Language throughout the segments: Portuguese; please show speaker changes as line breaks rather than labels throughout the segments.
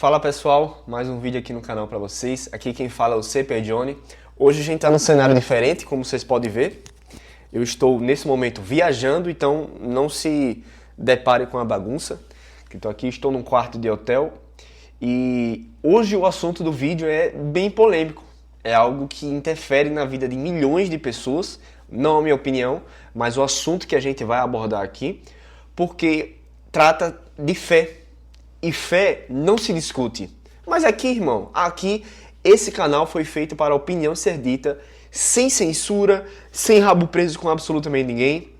Fala pessoal, mais um vídeo aqui no canal para vocês. Aqui quem fala é o CP Johnny. Hoje a gente está num cenário diferente, como vocês podem ver. Eu estou nesse momento viajando, então não se depare com a bagunça. Estou num quarto de hotel e hoje o assunto do vídeo é bem polêmico. É algo que interfere na vida de milhões de pessoas, não a minha opinião, mas o assunto que a gente vai abordar aqui, porque trata de fé. E fé não se discute. Mas aqui, irmão, aqui esse canal foi feito para a opinião ser dita, sem censura, sem rabo preso com absolutamente ninguém.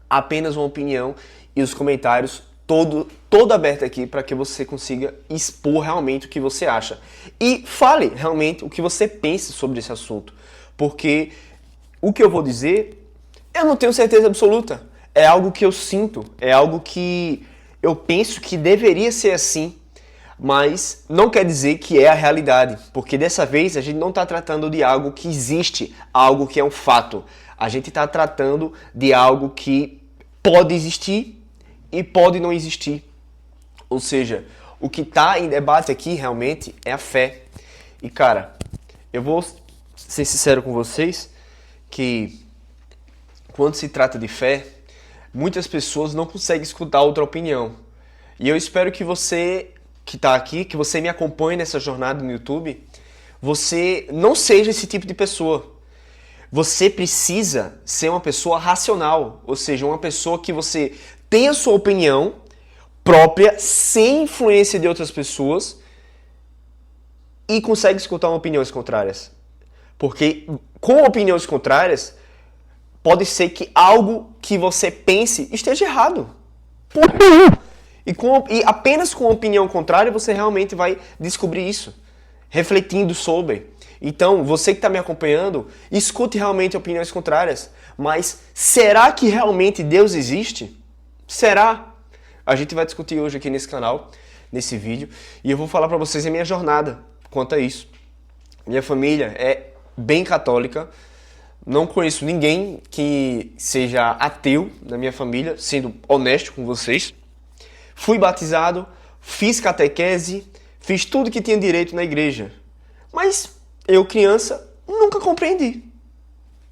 Apenas uma opinião e os comentários todo aberto aqui para que você consiga expor realmente o que você acha. E fale realmente o que você pensa sobre esse assunto. Porque o que eu vou dizer, eu não tenho certeza absoluta. É algo que eu sinto, é algo que eu penso que deveria ser assim, mas não quer dizer que é a realidade, porque dessa vez a gente não está tratando de algo que existe, algo que é um fato. A gente está tratando de algo que pode existir e pode não existir. Ou seja, o que está em debate aqui realmente é a fé. E cara, eu vou ser sincero com vocês que quando se trata de fé, muitas pessoas não conseguem escutar outra opinião. E eu espero que você que está aqui, que você me acompanhe nessa jornada no YouTube, você não seja esse tipo de pessoa. Você precisa ser uma pessoa racional, ou seja, uma pessoa que você tem a sua opinião própria, sem influência de outras pessoas, e consegue escutar opiniões contrárias. Porque com opiniões contrárias, pode ser que algo que você pense esteja errado. E apenas com a opinião contrária você realmente vai descobrir isso, refletindo sobre. Então, você que está me acompanhando, escute realmente opiniões contrárias. Mas será que realmente Deus existe? Será? A gente vai discutir hoje aqui nesse canal, nesse vídeo, e eu vou falar para vocês a minha jornada quanto a isso. Minha família é bem católica. Não conheço ninguém que seja ateu na minha família, sendo honesto com vocês. Fui batizado, fiz catequese, fiz tudo que tinha direito na igreja. Mas eu, criança, nunca compreendi.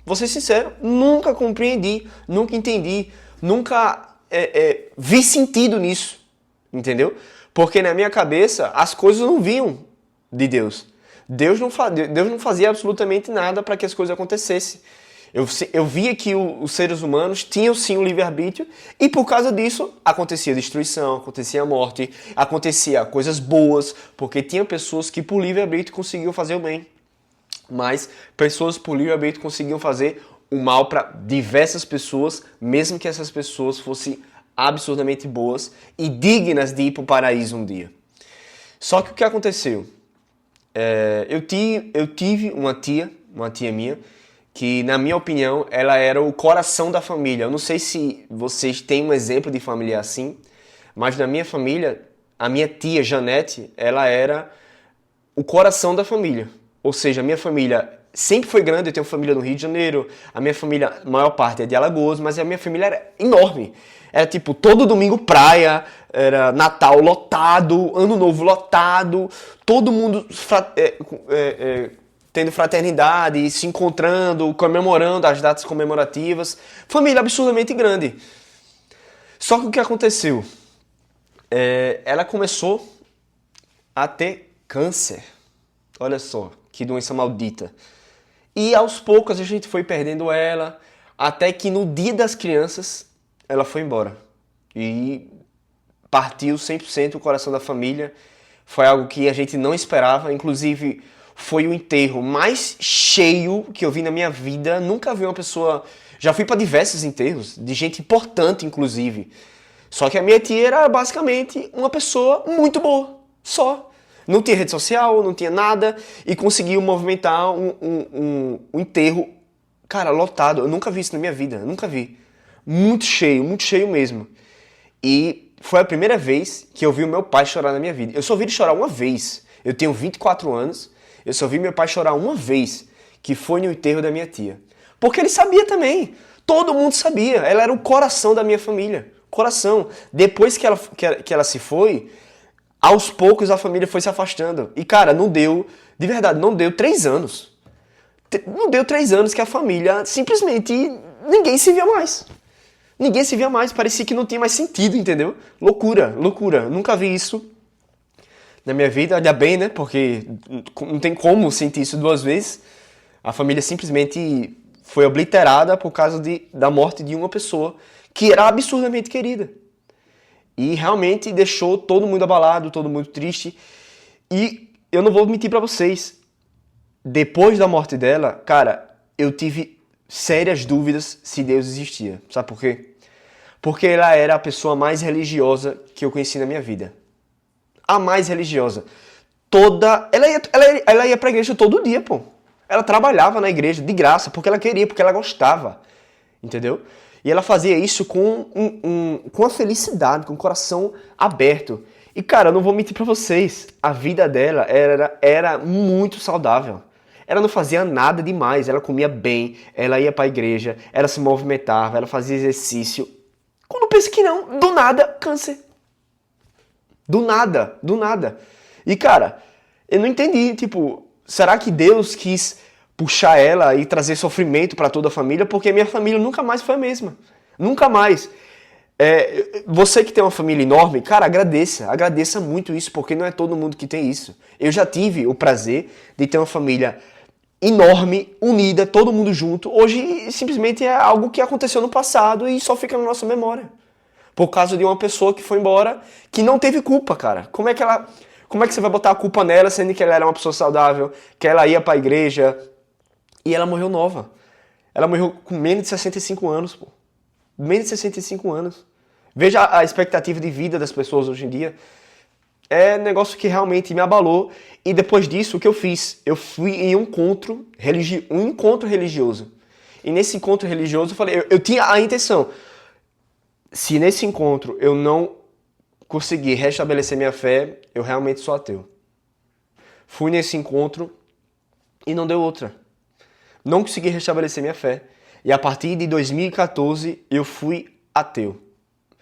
Vou ser sincero, nunca compreendi, nunca entendi, nunca vi sentido nisso, entendeu? Porque na minha cabeça as coisas não vinham de Deus. Deus não fazia absolutamente nada para que as coisas acontecessem. Eu via que os seres humanos tinham sim o livre-arbítrio e por causa disso acontecia destruição, acontecia morte, acontecia coisas boas, porque tinha pessoas que por livre-arbítrio conseguiam fazer o bem. Mas pessoas por livre-arbítrio conseguiam fazer o mal para diversas pessoas, mesmo que essas pessoas fossem absurdamente boas e dignas de ir para o paraíso um dia. Só que o que aconteceu? Eu tive uma tia minha, que na minha opinião ela era o coração da família. Eu não sei se vocês têm um exemplo de família assim, mas na minha família, a minha tia Janete, ela era o coração da família. Ou seja, a minha família sempre foi grande, eu tenho família no Rio de Janeiro, a minha família, a maior parte é de Alagoas, mas a minha família era enorme. Era tipo, todo domingo praia, era Natal lotado, Ano Novo lotado, todo mundo tendo fraternidade, se encontrando, comemorando as datas comemorativas. Família absurdamente grande. Só que o que aconteceu? Ela começou a ter câncer. Olha só, que doença maldita. E aos poucos a gente foi perdendo ela, até que no Dia das Crianças ela foi embora. E partiu 100% o coração da família. Foi algo que a gente não esperava. Inclusive, foi o enterro mais cheio que eu vi na minha vida. Nunca vi uma pessoa... Já fui para diversos enterros, de gente importante, inclusive. Só que a minha tia era basicamente uma pessoa muito boa. Só. Não tinha rede social, não tinha nada. E conseguiu movimentar um enterro, cara, lotado. Eu nunca vi isso na minha vida. Nunca vi. Muito cheio mesmo. E foi a primeira vez que eu vi o meu pai chorar na minha vida. Eu só vi ele chorar uma vez. Eu tenho 24 anos. Eu só vi meu pai chorar uma vez, que foi no enterro da minha tia. Porque ele sabia também. Todo mundo sabia. Ela era o coração da minha família. Coração. Depois que ela se foi, Aos poucos a família foi se afastando. E, cara, não deu, de verdade, não deu 3 anos. Não deu 3 anos que a família simplesmente ninguém se via mais. Ninguém se via mais, parecia que não tinha mais sentido, entendeu? Loucura, loucura. Nunca vi isso na minha vida, ainda bem, né? Porque não tem como sentir isso 2 vezes. A família simplesmente foi obliterada por causa da morte de uma pessoa que era absurdamente querida. E realmente deixou todo mundo abalado, todo mundo triste. E eu não vou mentir pra vocês, depois da morte dela, cara, eu tive sérias dúvidas se Deus existia. Sabe por quê? Porque ela era a pessoa mais religiosa que eu conheci na minha vida. A mais religiosa. Ela ia pra igreja todo dia, pô. Ela trabalhava na igreja de graça, porque ela queria, porque ela gostava. Entendeu? E ela fazia isso com a felicidade, com o coração aberto. E, cara, eu não vou mentir pra vocês, a vida dela era muito saudável. Ela não fazia nada demais, ela comia bem, ela ia pra igreja, ela se movimentava, ela fazia exercício. Quando pensa que não, do nada, câncer. Do nada, do nada. E, cara, eu não entendi, tipo, será que Deus quis puxar ela e trazer sofrimento pra toda a família? Porque minha família nunca mais foi a mesma. Nunca mais. Você que tem uma família enorme, cara, agradeça muito isso, porque não é todo mundo que tem isso. Eu já tive o prazer de ter uma família enorme, unida, todo mundo junto. Hoje, simplesmente é algo que aconteceu no passado e só fica na nossa memória. Por causa de uma pessoa que foi embora, que não teve culpa, cara. Como é que você vai botar a culpa nela, sendo que ela era uma pessoa saudável, que ela ia pra igreja, e ela morreu nova. Ela morreu com menos de 65 anos, pô. Menos de 65 anos. Veja a expectativa de vida das pessoas hoje em dia. É um negócio que realmente me abalou. E depois disso, o que eu fiz? Eu fui em um encontro religioso. E nesse encontro religioso, eu falei, eu tinha a intenção. Se nesse encontro eu não conseguir restabelecer minha fé, eu realmente sou ateu. Fui nesse encontro e não deu outra. Não consegui restabelecer minha fé. E a partir de 2014 eu fui ateu.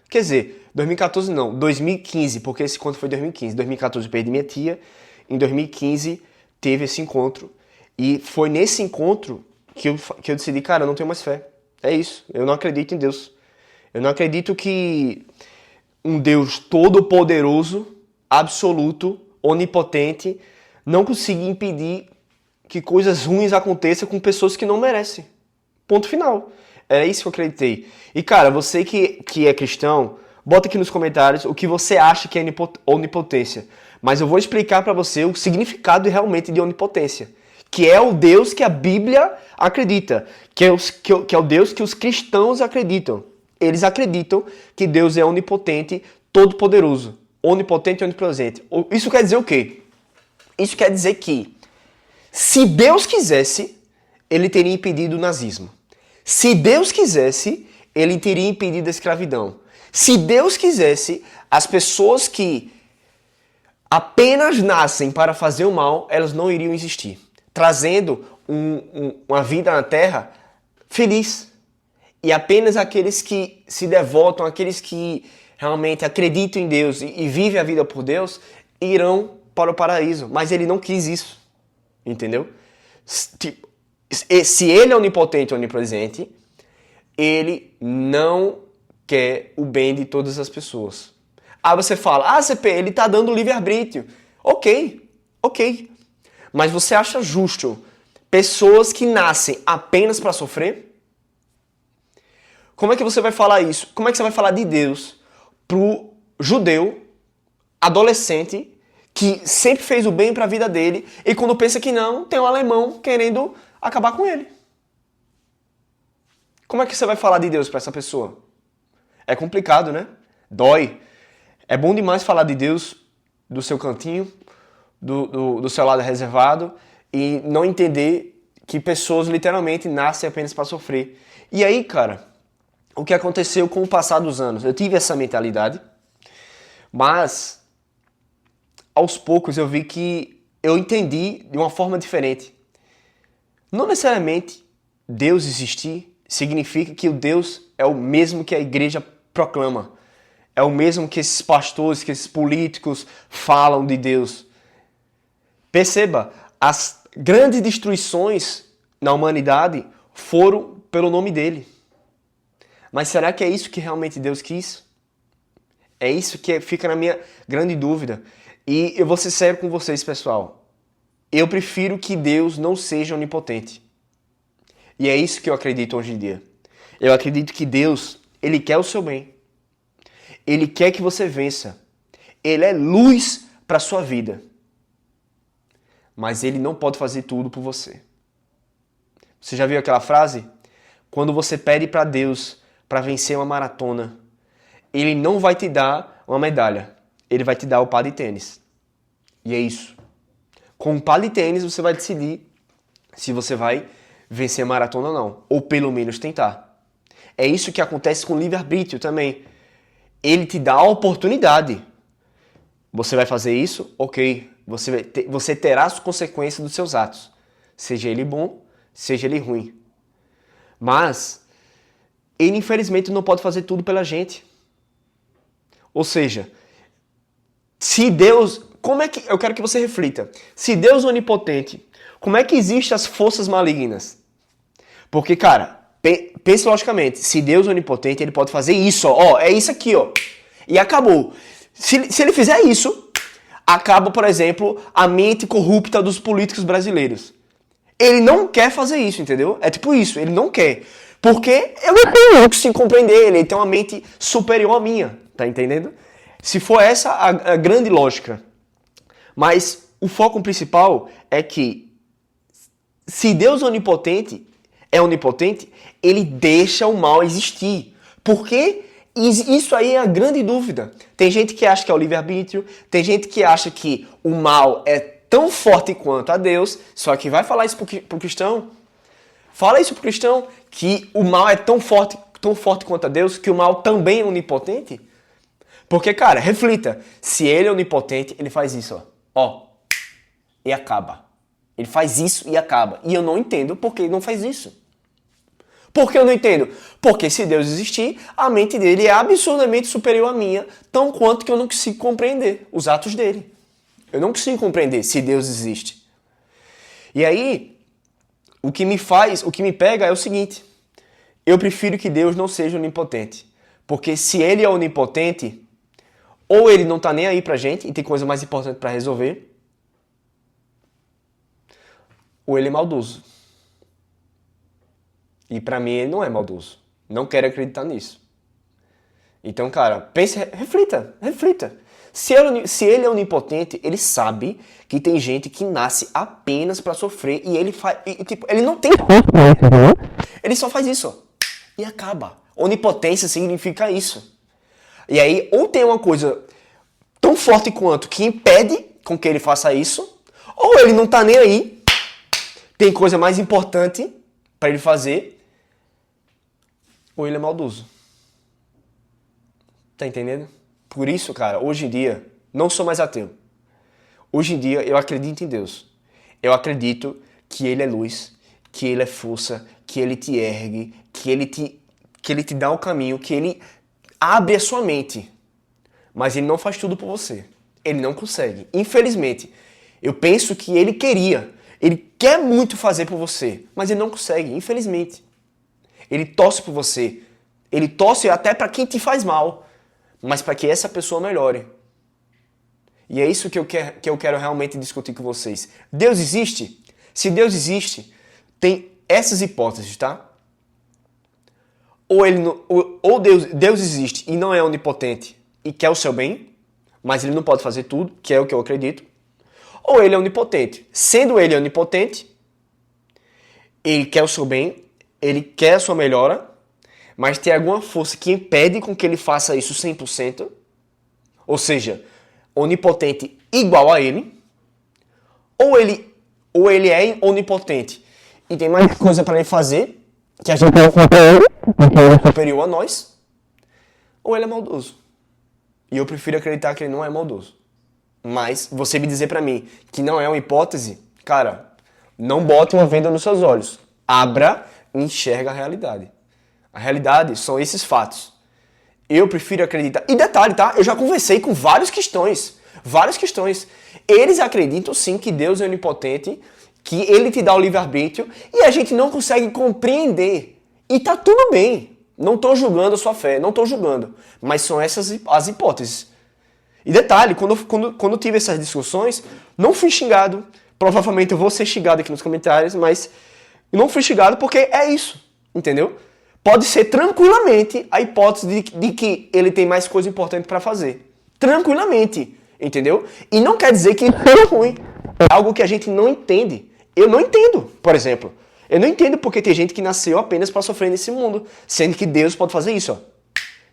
Quer dizer, 2014 não, 2015, porque esse encontro foi em 2015. Em 2014 eu perdi minha tia, em 2015 teve esse encontro. E foi nesse encontro que eu decidi, cara, eu não tenho mais fé. É isso, eu não acredito em Deus. Eu não acredito que um Deus todo-poderoso, absoluto, onipotente, não consiga impedir que coisas ruins aconteçam com pessoas que não merecem. Ponto final. É isso que eu acreditei. E, cara, você que é cristão, bota aqui nos comentários o que você acha que é onipotência. Mas eu vou explicar pra você o significado realmente de onipotência. Que é o Deus que a Bíblia acredita. Que é o Deus que os cristãos acreditam. Eles acreditam que Deus é onipotente, todo-poderoso. Onipotente e onipresente. Isso quer dizer o quê? Isso quer dizer que, se Deus quisesse, ele teria impedido o nazismo. Se Deus quisesse, ele teria impedido a escravidão. Se Deus quisesse, as pessoas que apenas nascem para fazer o mal, elas não iriam existir. Trazendo uma vida na Terra feliz. E apenas aqueles que se devotam, aqueles que realmente acreditam em Deus e vivem a vida por Deus, irão para o paraíso. Mas ele não quis isso. Entendeu? Se ele é onipotente e onipresente, ele não quer o bem de todas as pessoas. Aí você fala, CP, ele está dando livre-arbítrio. Ok. Mas você acha justo pessoas que nascem apenas para sofrer? Como é que você vai falar isso? Como é que você vai falar de Deus pro judeu, adolescente, que sempre fez o bem para a vida dele, e quando pensa que não, tem um alemão querendo acabar com ele? Como é que você vai falar de Deus para essa pessoa? É complicado, né? Dói. É bom demais falar de Deus do seu cantinho, do seu lado reservado, e não entender que pessoas literalmente nascem apenas para sofrer. E aí, cara, o que aconteceu com o passar dos anos? Eu tive essa mentalidade, mas aos poucos eu vi que eu entendi de uma forma diferente. Não necessariamente Deus existir significa que o Deus é o mesmo que a igreja proclama. é o mesmo que esses pastores, que esses políticos falam de Deus. Perceba, as grandes destruições na humanidade foram pelo nome dele. Mas será que é isso que realmente Deus quis? É isso que fica na minha grande dúvida. E eu vou ser sério com vocês, pessoal. Eu prefiro que Deus não seja onipotente. E é isso que eu acredito hoje em dia. Eu acredito que Deus, Ele quer o seu bem. Ele quer que você vença. Ele é luz para a sua vida. Mas Ele não pode fazer tudo por você. Você já viu aquela frase? Quando você pede para Deus para vencer uma maratona, Ele não vai te dar uma medalha. Ele vai te dar o par de tênis. E é isso. Com o par de tênis você vai decidir se você vai vencer a maratona ou não. Ou pelo menos tentar. É isso que acontece com o livre-arbítrio também. Ele te dá a oportunidade. Você vai fazer isso? Ok. Você terá as consequências dos seus atos. Seja ele bom, seja ele ruim. Mas ele infelizmente não pode fazer tudo pela gente. Ou seja, se Deus... eu quero que você reflita. Se Deus é onipotente, como é que existem as forças malignas? Porque, cara, pense logicamente. Se Deus é onipotente, Ele pode fazer isso, ó. É isso aqui, ó. E acabou. Se Ele fizer isso, acaba, por exemplo, a mente corrupta dos políticos brasileiros. Ele não quer fazer isso, entendeu? É tipo isso, Ele não quer. Porque eu não consigo compreender Ele tem uma mente superior à minha, tá entendendo? Se for essa a grande lógica. Mas o foco principal é que se Deus é onipotente, Ele deixa o mal existir. Porque isso aí é a grande dúvida. Tem gente que acha que é o livre-arbítrio, tem gente que acha que o mal é tão forte quanto a Deus, só que vai falar isso pro cristão. Fala isso pro cristão, que o mal é tão forte quanto a Deus, que o mal também é onipotente. Porque, cara, reflita. Se Ele é onipotente, Ele faz isso, ó. E acaba. Ele faz isso e acaba. E eu não entendo por que Ele não faz isso. Por que eu não entendo? Porque se Deus existir, a mente dele é absurdamente superior à minha, tão quanto que eu não consigo compreender os atos dele. Eu não consigo compreender se Deus existe. E aí, o que me pega é o seguinte. Eu prefiro que Deus não seja onipotente. Porque se Ele é onipotente, ou Ele não tá nem aí pra gente e tem coisa mais importante pra resolver, ou Ele é maldoso. E pra mim Ele não é maldoso. Não quero acreditar nisso. Então, cara, pense, reflita. Se ele é onipotente, Ele sabe que tem gente que nasce apenas pra sofrer e Ele faz, Ele não tem Ele só faz isso, ó, e acaba. Onipotência significa isso. E aí, ou tem uma coisa tão forte quanto que impede com que Ele faça isso, ou Ele não tá nem aí, tem coisa mais importante pra Ele fazer, ou Ele é maldoso. Tá entendendo? Por isso, cara, hoje em dia, não sou mais ateu. Hoje em dia, eu acredito em Deus. Eu acredito que Ele é luz, que Ele é força, que Ele te ergue, que Ele te dá o caminho, que Ele abre a sua mente. Mas Ele não faz tudo por você. Ele não consegue. Infelizmente, eu penso que Ele queria. Ele quer muito fazer por você, mas Ele não consegue, infelizmente. Ele torce por você. Ele torce até para quem te faz mal, mas para que essa pessoa melhore. E é isso que eu quero realmente discutir com vocês. Deus existe? Se Deus existe, tem essas hipóteses, tá? Ou Deus existe e não é onipotente e quer o seu bem, mas Ele não pode fazer tudo, que é o que eu acredito. Ou Ele é onipotente. Sendo Ele onipotente, Ele quer o seu bem, Ele quer a sua melhora, mas tem alguma força que impede com que Ele faça isso 100%, ou seja, onipotente igual a Ele, ou ele é onipotente e tem mais coisa para Ele fazer, que a gente não compreende, porque Ele é superior a nós, ou Ele é maldoso. E eu prefiro acreditar que Ele não é maldoso. Mas você me dizer para mim que não é uma hipótese, cara, não bote uma venda nos seus olhos. Abra e enxerga a realidade. A realidade são esses fatos. Eu prefiro acreditar. E detalhe, tá? Eu já conversei com vários cristãos. Vários cristãos. Eles acreditam sim que Deus é onipotente, que Ele te dá o livre-arbítrio, e a gente não consegue compreender. E tá tudo bem. Não estou julgando a sua fé, não estou julgando. Mas são essas as hipóteses. E detalhe, quando eu tive essas discussões, não fui xingado. Provavelmente eu vou ser xingado aqui nos comentários, mas eu não fui xingado porque é isso. Entendeu? Pode ser tranquilamente a hipótese de que ele tem mais coisa importante para fazer. Tranquilamente. Entendeu? E não quer dizer que é ruim. É algo que a gente não entende. Eu não entendo, por exemplo. Eu não entendo porque tem gente que nasceu apenas para sofrer nesse mundo, sendo que Deus pode fazer isso, ó.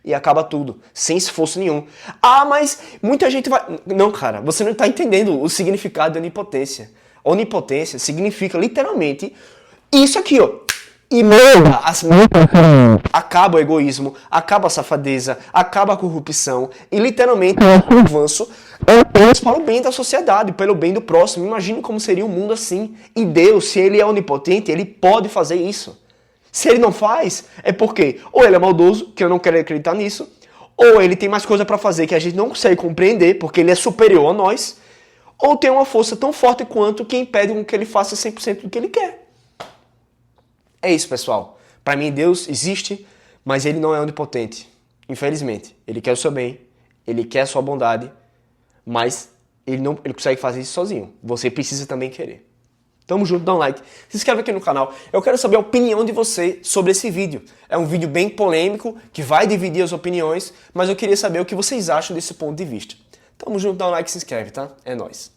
E acaba tudo, sem esforço nenhum. Ah, mas muita gente vai... Não, cara, você não está entendendo o significado da onipotência. Onipotência significa literalmente isso aqui, ó. E muda as... Acaba o egoísmo, acaba a safadeza, acaba a corrupção e literalmente o avanço é apenas para o bem da sociedade, pelo bem do próximo. Imagine como seria um mundo assim. E Deus, se Ele é onipotente, Ele pode fazer isso. Se Ele não faz, é porque ou Ele é maldoso, que eu não quero acreditar nisso, ou Ele tem mais coisa para fazer que a gente não consegue compreender, porque Ele é superior a nós, ou tem uma força tão forte quanto que impede que Ele faça 100% do que Ele quer. É isso, pessoal. Para mim, Deus existe, mas Ele não é onipotente. Infelizmente. Ele quer o seu bem, Ele quer a sua bondade, mas Ele consegue fazer isso sozinho. Você precisa também querer. Tamo junto, dá um like, se inscreve aqui no canal. Eu quero saber a opinião de você sobre esse vídeo. É um vídeo bem polêmico, que vai dividir as opiniões, mas eu queria saber o que vocês acham desse ponto de vista. Tamo junto, dá um like e se inscreve, tá? É nóis.